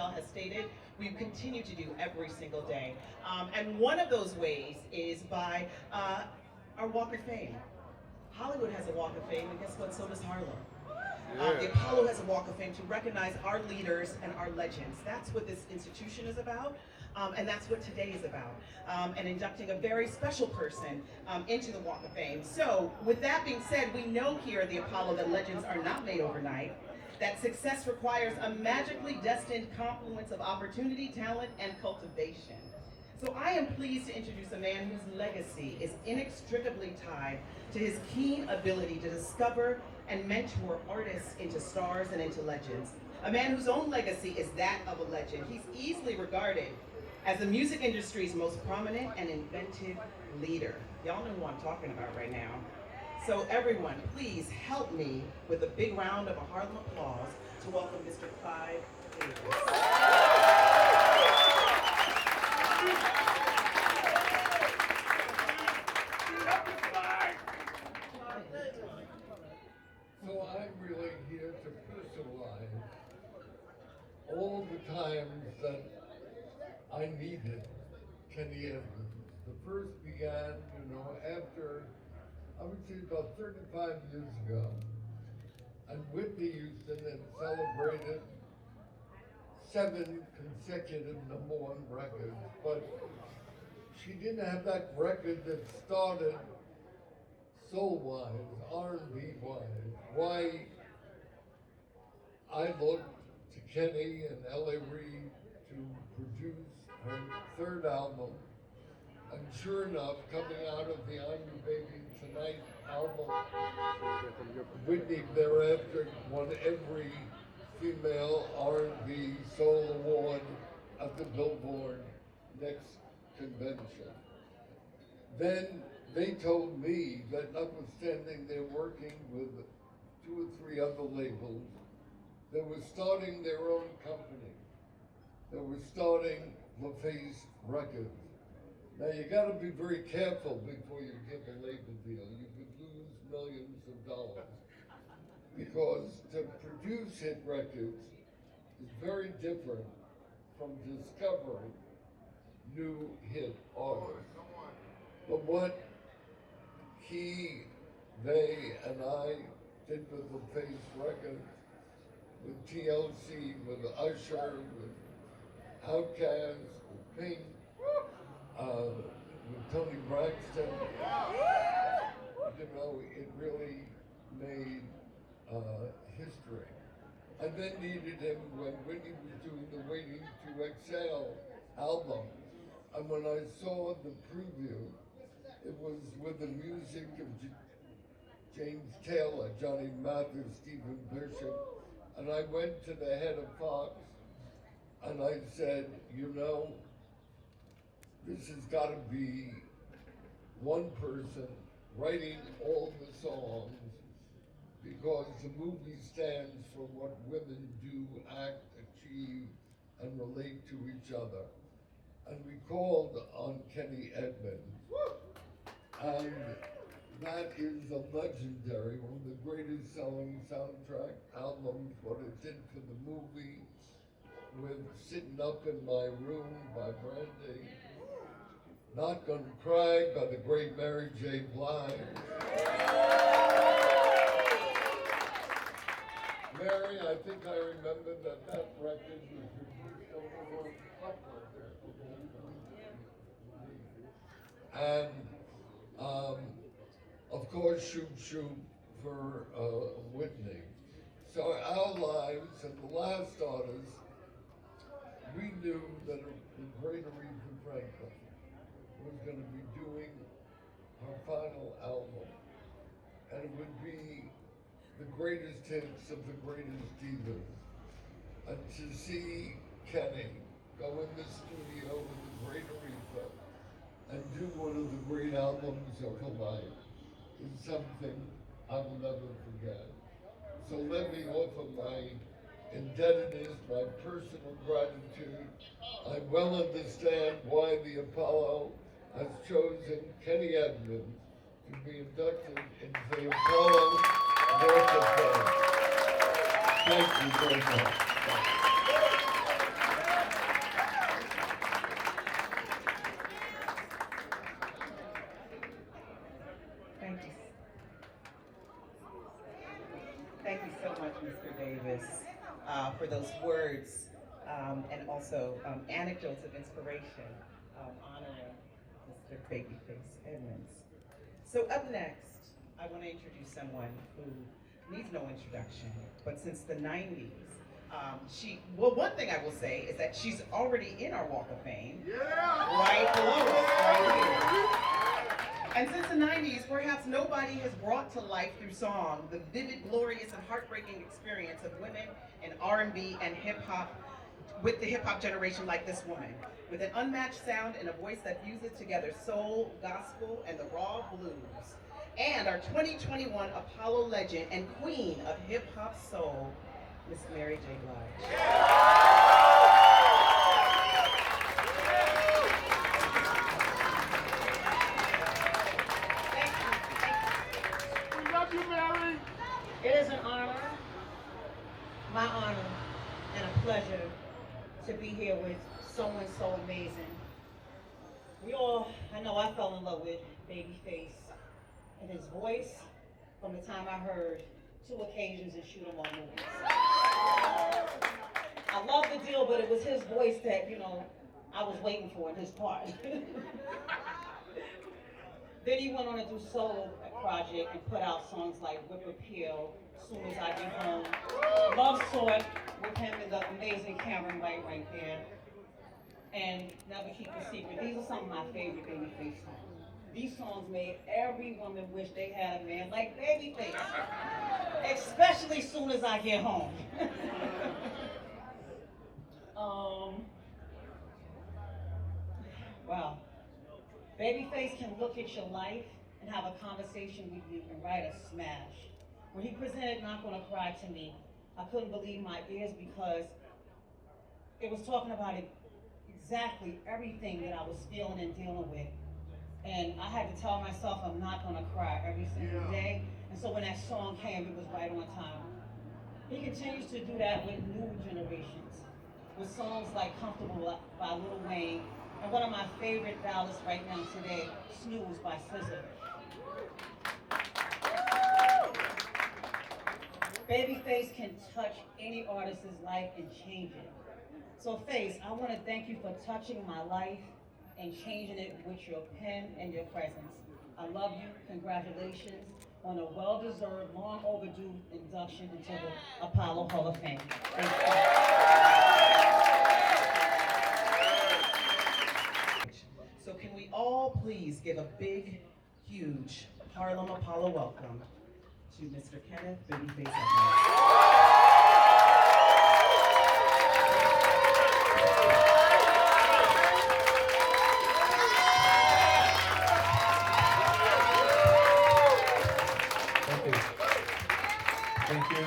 Michelle has stated, we continue to do every single day. And one of those ways is by our Walk of Fame. Hollywood has a Walk of Fame, and guess what? So does Harlem. The Apollo has a Walk of Fame to recognize our leaders and our legends. That's what this institution is about, and that's what today is about, and inducting a very special person into the Walk of Fame. So, with that being said, we know here at the Apollo that legends are not made overnight, that success requires a magically destined confluence of opportunity, talent, and cultivation. So I am pleased to introduce a man whose legacy is inextricably tied to his keen ability to discover and mentor artists into stars and into legends. A man whose own legacy is that of a legend. He's easily regarded as the music industry's most prominent and inventive leader. Y'all know who I'm talking about right now. So everyone, please help me with a big round of a Harlem applause to welcome Mr. Clive Davis. So I'm really here to personalize all the times that I needed Kenny Evans. The first began, after, I would say about 35 years ago. And Whitney Houston had celebrated 7 consecutive #1 records, but she didn't have that record that started soul-wise, R&B-wise, why I looked to Kenny and L.A. Reid to produce her 3rd album, and sure enough, coming out of the I'm Your Baby Tonight album, Whitney thereafter won every female R&B soul award at the Billboard next convention. Then they told me that notwithstanding they're working with 2 or 3 other labels, they were starting their own company. They were starting Babyface Records. Now you gotta be very careful before you get a label deal. You could lose millions of dollars. Because to produce hit records is very different from discovering new hit artists. But what they, and I did with the Face Records, with TLC, with Usher, with Outkast, with Pink, with Tony Braxton. It really made history. I then needed him when Whitney was doing the Waiting to Exhale album. And when I saw the preview, it was with the music of James Taylor, Johnny Mathis, Stephen Bishop, and I went to the head of Fox and I said, this has got to be one person writing all the songs, because the movie stands for what women do, act, achieve, and relate to each other. And we called on Kenny Edmonds. And that is a legendary, one of the greatest selling soundtrack albums, what it did for the movie, with Sitting Up in My Room by Brandy, Not Gonna Cry by the great Mary J. Blige. Mary, I think I remember that record was produced over the World Cup right there. And of course, Shoot Shoot for Whitney. So our lives and the last artist, we knew that the great Aretha Franklin was going to be doing her final album. And it would be the greatest hits of the greatest divas. And to see Kenny go in the studio with the great Aretha and do one of the great albums of her life is something I will never forget. So let me offer my indebtedness, my personal gratitude. I well understand why the Apollo has chosen Kenny Edmonds to be inducted into the Apollo Walk of Fame. Thank you very much. for those words and also anecdotes of inspiration honoring Mr. Babyface Edmonds. So up next, I want to introduce someone who needs no introduction, but since the 90s, one thing I will say is that she's already in our Walk of Fame, right below us, right here. And since the 90s, perhaps nobody has brought to life through song the vivid, glorious, and heartbreaking experience of women in R&B and hip hop with the hip hop generation like this woman. With an unmatched sound and a voice that fuses together soul, gospel, and the raw blues. And our 2021 Apollo legend and queen of hip hop soul, Miss Mary J. Blige. We love you, Mary. It is an honor, my honor, and a pleasure to be here with someone so amazing. I know I fell in love with Babyface and his voice from the time I heard Two Occasions and Shoot 'Em All movies. I love the deal, but it was his voice that, I was waiting for in his part. Then he went on to do solo project and put out songs like Whip Appeal, Soon as I Get Home, Love Sort with him and the amazing Cameron White right there, and Never Keep a Secret. These are some of my favorite Babyface songs. These songs made every woman wish they had a man like Babyface, especially Soon as I Get Home. Wow. Babyface can look at your life and have a conversation with you and write a smash. When he presented Not Gonna Cry to me, I couldn't believe my ears because it was talking about exactly everything that I was feeling and dealing with. And I had to tell myself I'm not gonna cry every single day. And so when that song came, it was right on time. He continues to do that with new generations, with songs like Comfortable by Lil Wayne, and one of my favorite ballads right now today, Snooze by SZA. Babyface can touch any artist's life and change it. So Face, I want to thank you for touching my life and changing it with your pen and your presence. I love you. Congratulations on a well-deserved, long overdue induction into the Apollo Hall of Fame. Thank you. So can we all please give a big, huge Harlem Apollo welcome to Mr. Kenneth Babyface Edmonds. Thank you.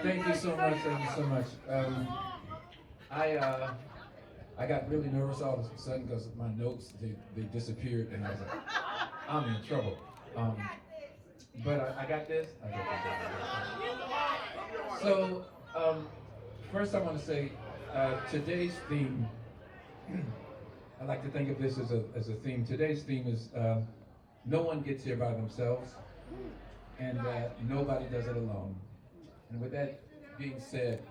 Thank you so much. Thank you so much. I got really nervous all of a sudden because my notes they disappeared, and I was like, I'm in trouble. But I got this. So first, I want to say today's theme. I like to think of this as a theme. Today's theme is no one gets here by themselves, and nobody does it alone. And with that being said,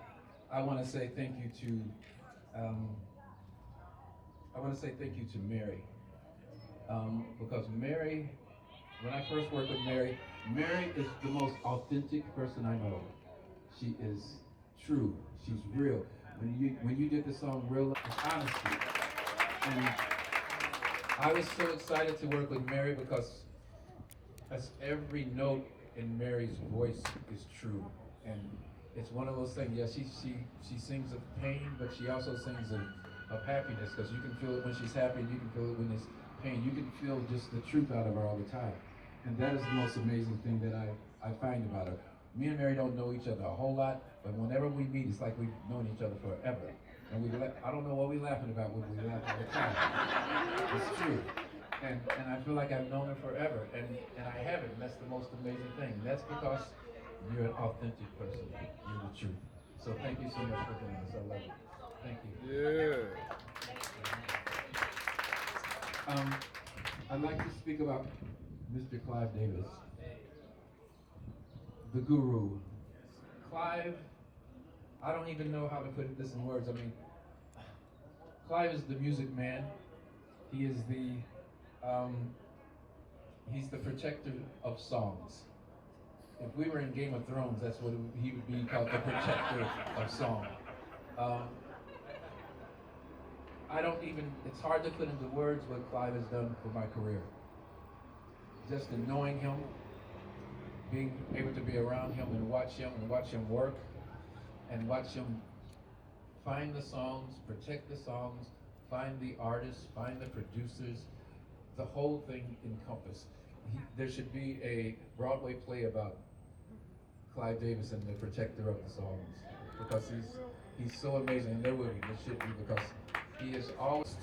I want to say thank you to Mary, because Mary, when I first worked with Mary is the most authentic person I know. She is true. She's real. When you did the song "Real," it's honesty. And I was so excited to work with Mary because every note in Mary's voice is true. And it's one of those things, yeah, she sings of pain, but she also sings of happiness, because you can feel it when she's happy and you can feel it when there's pain. You can feel just the truth out of her all the time. And that is the most amazing thing that I find about her. Me and Mary don't know each other a whole lot, but whenever we meet, it's like we've known each other forever. And I don't know what we're laughing about when we laugh all the time. It's true. And I feel like I've known her forever, and I haven't. And that's the most amazing thing. And that's because you're an authentic person. You're the truth. So thank you so much for doing this. I love you. Thank you. Yeah. Um, I'd like to speak about Mr. Clive Davis, the guru. Clive, I don't even know how to put this in words. I mean, Clive is the music man. He is he's the protector of songs. If we were in Game of Thrones, that's what he would be called, the protector of song. Um, it's hard to put into words what Clive has done for my career. Just in knowing him, being able to be around him and watch him work, and watch him find the songs, protect the songs, find the artists, find the producers, the whole thing encompassed. There should be a Broadway play about Clive Davis and the protector of the songs, because he's so amazing, and there should be, because he is always,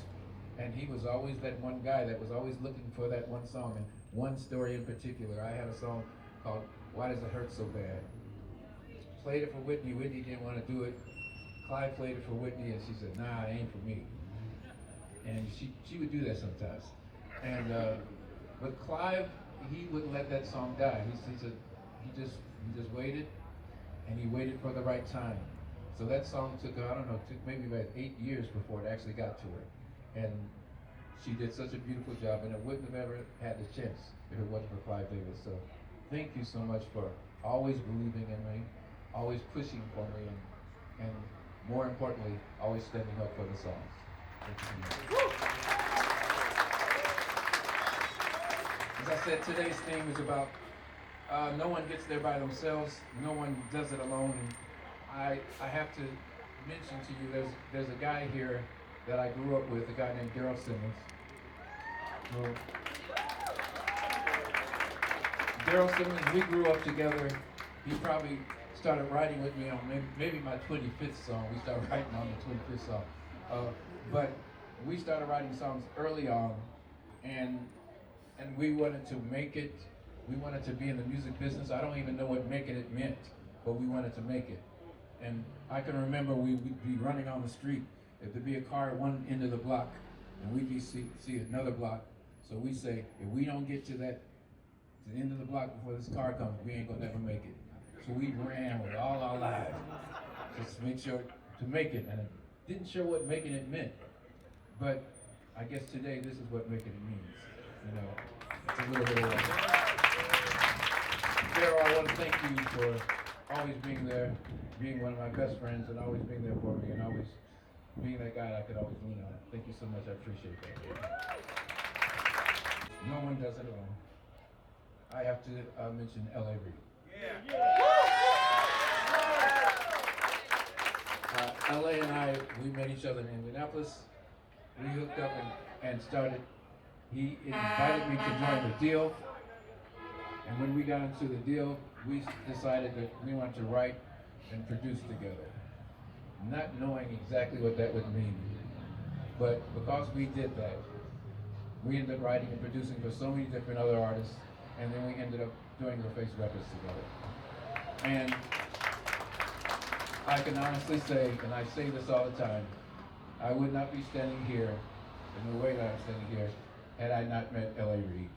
and he was always that one guy that was always looking for that one song, and one story in particular. I had a song called Why Does It Hurt So Bad? Played it for Whitney. Whitney didn't want to do it. Clive played it for Whitney, and she said, nah, it ain't for me. And she would do that sometimes. And but Clive, he wouldn't let that song die. He just waited, and he waited for the right time. So that song took maybe about 8 years before it actually got to her. And she did such a beautiful job, and it wouldn't have ever had the chance if it wasn't for Clive Davis. So thank you so much for always believing in me, always pushing for me, and more importantly, always standing up for the songs. Thank you so much. As I said, today's theme is about no one gets there by themselves, no one does it alone. And I have to mention to you, there's a guy here that I grew up with, a guy named Daryl Simmons. Daryl Simmons, we grew up together. He probably started writing with me on maybe my 25th song. We started writing on the 25th song. But we started writing songs early on, and we wanted to make it. We wanted to be in the music business. I don't even know what making it meant, but we wanted to make it. And I can remember we would be running on the street. If there'd be a car at one end of the block, and we'd be see another block. So we say, if we don't get to the end of the block before this car comes, we ain't gonna never make it. So we ran with all our lives, just to make sure to make it. And it didn't sure what making it meant, but I guess today this is what making it means. You know, it's a little bit of Daryl, I want to thank you for always being there, being one of my best friends, and always being there for me, and always being that guy I could always lean on. Thank you so much. I appreciate that. No one does it alone. I have to mention L.A. Reid. L.A. and I, we met each other in Indianapolis. We hooked up and started. He invited me to join the deal. And when we got into the deal, we decided that we wanted to write and produce together, not knowing exactly what that would mean. But because we did that, we ended up writing and producing for so many different other artists, and then we ended up doing the Face records together. And I can honestly say, and I say this all the time, I would not be standing here in the way that I'm standing here had I not met L.A. Reid.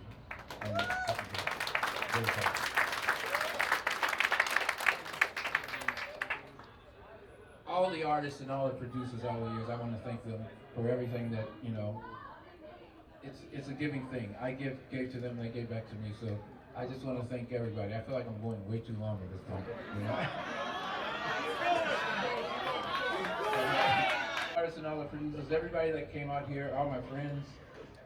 All the artists and all the producers all the years, I want to thank them for everything that, you know, it's a giving thing. I gave to them, they gave back to me, so I just want to thank everybody. I feel like I'm going way too long at this point, you know? Artists and all the producers, everybody that came out here, all my friends,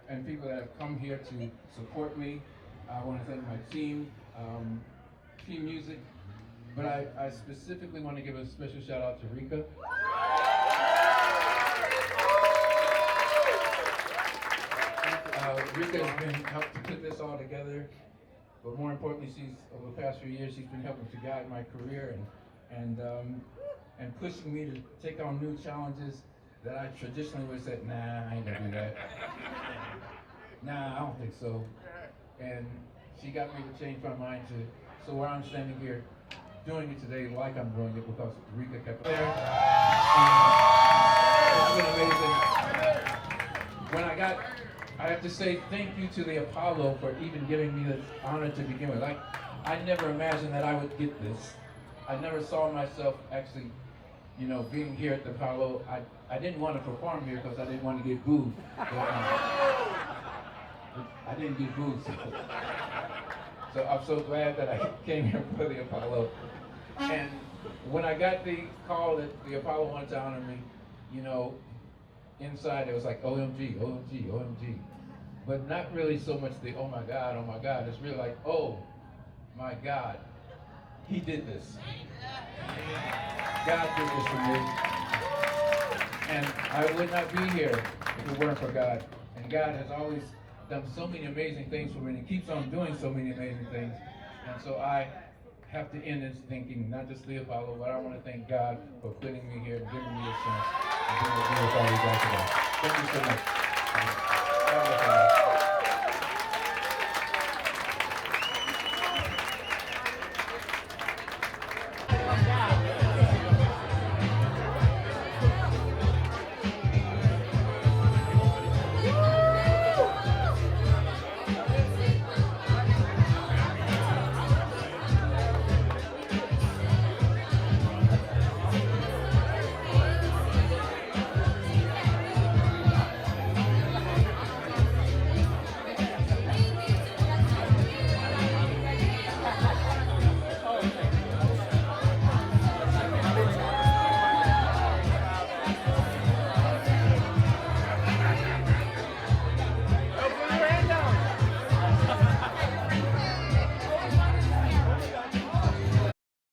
and people that have come here to support me. I want to thank my team, Team Music, but I specifically want to give a special shout out to Rika. Rika has been helped to put this all together, but more importantly, over the past few years, she's been helping to guide my career and pushing me to take on new challenges that I traditionally would have said, nah, I ain't gonna do that. Nah, I don't think so. And she got me to change my mind so where I'm standing here doing it today like I'm doing it because Rika kept there. It's been amazing. When I I have to say thank you to the Apollo for even giving me this honor to begin with. I never imagined that I would get this. I never saw myself actually, being here at the Apollo. I didn't want to perform here because I didn't want to get booed. But, I didn't get booed, so I'm so glad that I came here for the Apollo. And when I got the call that the Apollo wanted to honor me, inside it was like OMG, OMG, OMG. But not really so much the oh my God, oh my God. It's really like, oh my God, he did this. God did this for me. And I would not be here if it weren't for God. And God has always done so many amazing things for me, and he keeps on doing so many amazing things. And so I have to end this thinking not just the Apollo, but I want to thank God for putting me here and giving me a chance to be with all you guys today. Thank you so much.